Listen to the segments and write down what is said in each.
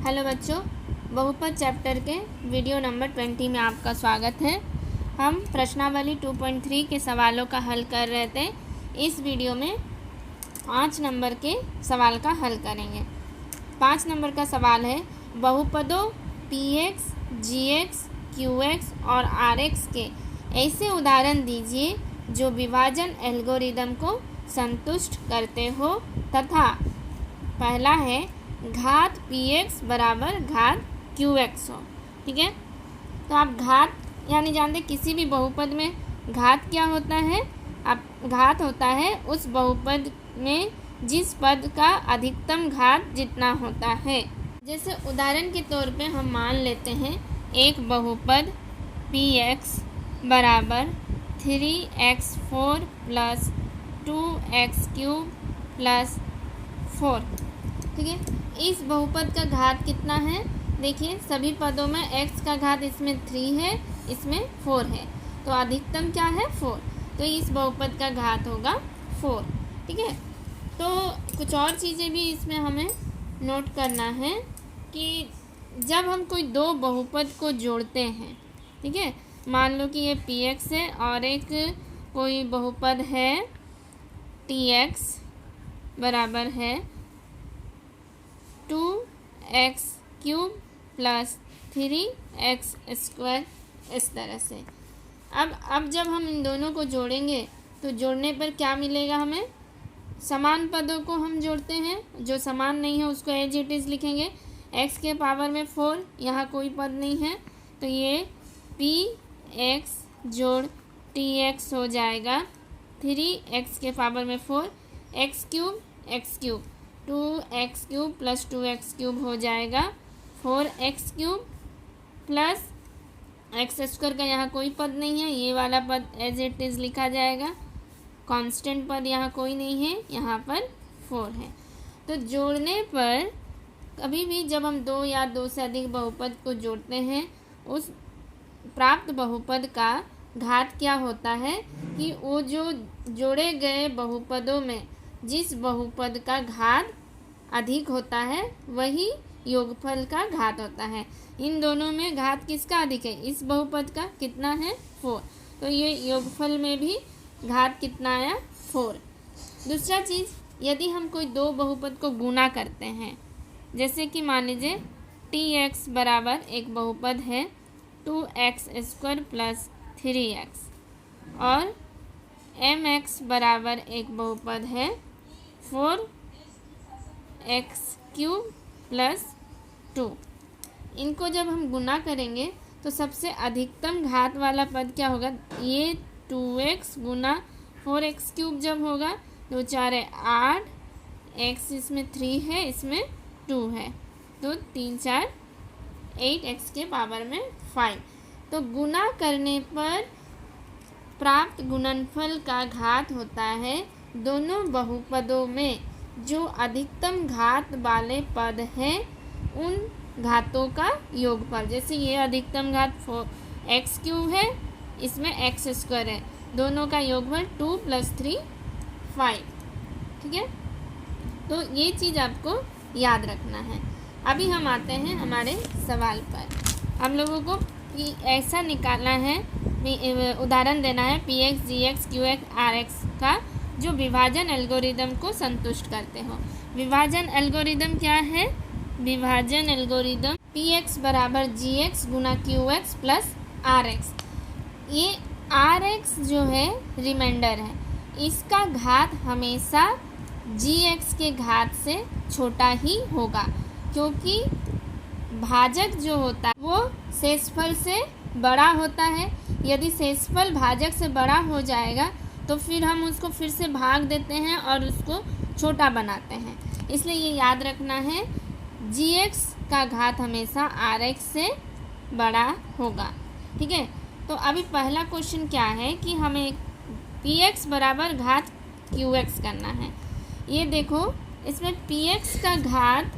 Hello बच्चों, बहुपद chapter के वीडियो नंबर 20 में आपका स्वागत है। हम प्रश्नावली 2.3 के सवालों का हल कर रहे थे। इस वीडियो में 5 नंबर के सवाल का हल करेंगे। 5 नंबर का सवाल है, बहुपदों px, gx, qx और rx के ऐसे उदाहरण दीजिए जो विभाजन एल्गोरिदम को संतुष्ट करते हो तथा पहला है घात px बराबर घात qx हो। ठीक है, तो आप घात यानी जानते किसी भी बहुपद में घात क्या होता है। आप घात होता है उस बहुपद में जिस पद का अधिकतम घात जितना होता है। जैसे उदाहरण के तौर पे हम मान लेते हैं एक बहुपद px बराबर 3x4 प्लस 2x³ प्लस 4। ठीक है, इस बहुपद का घात कितना है। देखिए सभी पदों में x का घात इसमें 3 है, इसमें 4 है, तो अधिकतम क्या है 4, तो इस बहुपद का घात होगा 4। ठीक है, तो कुछ और चीज़ें भी इसमें हमें नोट करना है कि जब हम कोई दो बहुपद को जोड़ते हैं, ठीक है, मान लो कि ये px है और एक कोई बहुपद है tx बराबर है 2x³ प्लस 3x², इस तरह से। अब जब हम इन दोनों को जोड़ेंगे तो जोड़ने पर क्या मिलेगा हमें। समान पदों को हम जोड़ते हैं, जो समान नहीं है उसको एज इट इज़ लिखेंगे। x के पावर में 4, यहाँ कोई पद नहीं है, तो ये px जोड़ tx हो जाएगा 3x के पावर में 4, x³ 2x³ प्लस 2x³ हो जाएगा 4x³ प्लस x² का यहाँ कोई पद नहीं है, ये वाला पद एज इट इज़ लिखा जाएगा। कांस्टेंट पद यहाँ कोई नहीं है, यहाँ पर 4 है। तो जोड़ने पर कभी भी जब हम दो या दो से अधिक बहुपद को जोड़ते हैं, उस प्राप्त बहुपद का घात क्या होता है कि वो जो जोड़े गए बहुपदों में जिस बहुपद का घात अधिक होता है वही योगफल का घात होता है। इन दोनों में घात किसका अधिक है, इस बहुपद का कितना है 4, तो ये योगफल में भी घात कितना आया 4। दूसरा चीज़, यदि हम कोई दो बहुपद को गुणा करते हैं, जैसे कि मान लीजिए tx बराबर एक बहुपद है 2x² प्लस 3x और mx बराबर एक बहुपद है 4x³ प्लस 2। इनको जब हम गुना करेंगे तो सबसे अधिकतम घात वाला पद क्या होगा, ये 2x गुना 4x³ जब होगा तो 4 है 8, x इसमें 3 है, इसमें 2 है, तो 3 4 8x के पावर में 5। तो गुना करने पर प्राप्त गुणनफल का घात होता है दोनों बहुपदों में जो अधिकतम घात वाले पद हैं उन घातों का योगफल। जैसे ये अधिकतम घात 4x³ है, इसमें x² है, दोनों का योगफल 2 प्लस 3 5। ठीक है, तो ये चीज़ आपको याद रखना है। अभी हम आते हैं हमारे सवाल पर। हम लोगों को ऐसा निकालना है, उदाहरण देना है px, gx, qx, rx का जो विभाजन एल्गोरिदम को संतुष्ट करते हो। विभाजन एल्गोरिदम क्या है, विभाजन एल्गोरिदम px बराबर gx गुना qx प्लस rx। ये rx जो है रिमाइंडर है, इसका घात हमेशा gx के घात से छोटा ही होगा, क्योंकि भाजक जो होता है वो शेषफल से बड़ा होता है। यदि शेषफल भाजक से बड़ा हो जाएगा तो फिर हम उसको फिर से भाग देते हैं और उसको छोटा बनाते हैं। इसलिए ये याद रखना है, gx का घात हमेशा rx से बड़ा होगा। ठीक है, तो अभी पहला क्वेश्चन क्या है कि हमें px बराबर घात qx करना है। ये देखो इसमें px का घात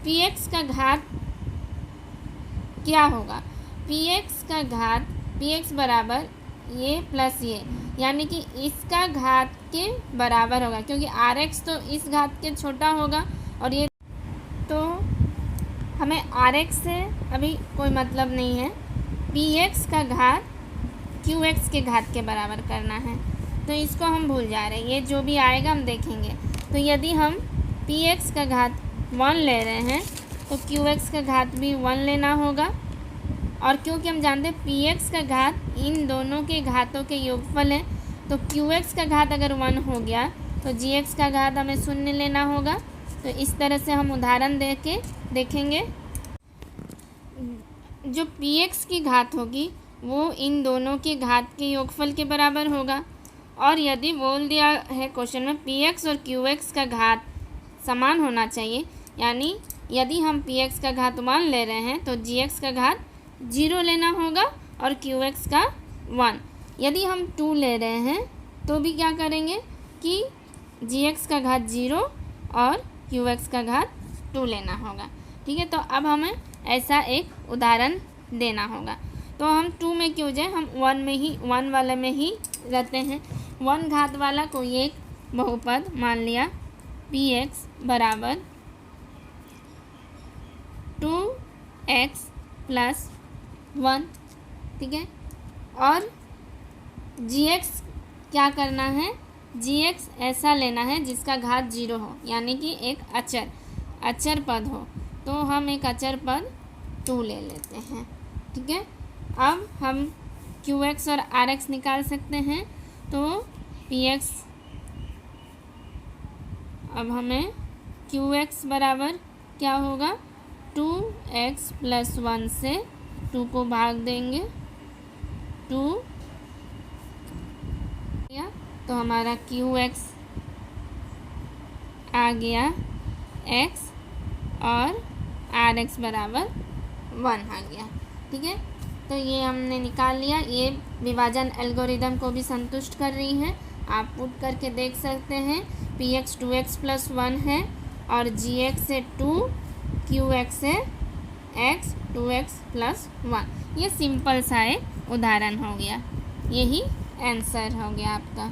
px का घात क्या होगा, px बराबर ये प्लस ये, यानी कि इसका घात के बराबर होगा, क्योंकि rx तो इस घात के छोटा होगा और ये, तो हमें आर एक्स से अभी कोई मतलब नहीं है, पी एक्स का घात क्यू एक्स के घात के बराबर करना है, तो इसको हम भूल जा रहे हैं, ये जो भी आएगा हम देखेंगे। तो यदि हम पी एक्स का घात 1 ले रहे हैं तो क्यू एक्स का घात भी 1 लेना होगा, और क्योंकि हम जानते हैं पी एक्स का घात इन दोनों के घातों के योगफल है, तो क्यू एक्स का घात अगर 1 हो गया तो जी एक्स का घात हमें 0 लेना होगा। तो इस तरह से हम उदाहरण दे के देखेंगे। जो पी एक्स की घात होगी वो इन दोनों के घात के योगफल के बराबर होगा, और यदि बोल दिया है क्वेश्चन में पी एक्स और क्यू एक्स का घात समान होना चाहिए, यानी यदि हम पी एक्स का घात 1 ले रहे हैं तो जी एक्स का घात 0 लेना होगा और क्यू एक्स का 1। यदि हम 2 ले रहे हैं तो भी क्या करेंगे कि जी एक्स का घात 0 और क्यू एक्स का घात 2 लेना होगा। ठीक है, तो अब हमें ऐसा एक उदाहरण देना होगा। तो हम 2 में क्यों जाए, हम 1 वाले में ही रहते हैं। 1 घात वाला कोई एक बहुपद मान लिया पी एक्स बराबर 2x प्लस 1, ठीक है। और जी एक्स क्या करना है, जी एक्स ऐसा लेना है जिसका घात 0 हो, यानी कि एक अचर पद हो। तो हम एक अचर पद 2 ले लेते हैं। ठीक है, अब हम क्यू एक्स और आर एक्स निकाल सकते हैं। तो पी एक्स, अब हमें क्यू एक्स बराबर क्या होगा, 2x प्लस 1 से 2 को भाग देंगे, 2 तो हमारा क्यू एक्स आ गया x और आर एक्स बराबर 1 आ गया। ठीक है, तो ये हमने निकाल लिया। ये विभाजन एल्गोरिदम को भी संतुष्ट कर रही है, आप पुट करके देख सकते हैं। पी एक्स 2x प्लस 1 है और जी एक्स से 2, क्यू एक्स से x 2x प्लस 1। ये सिंपल सा एक उदाहरण हो गया, यही आंसर हो गया आपका।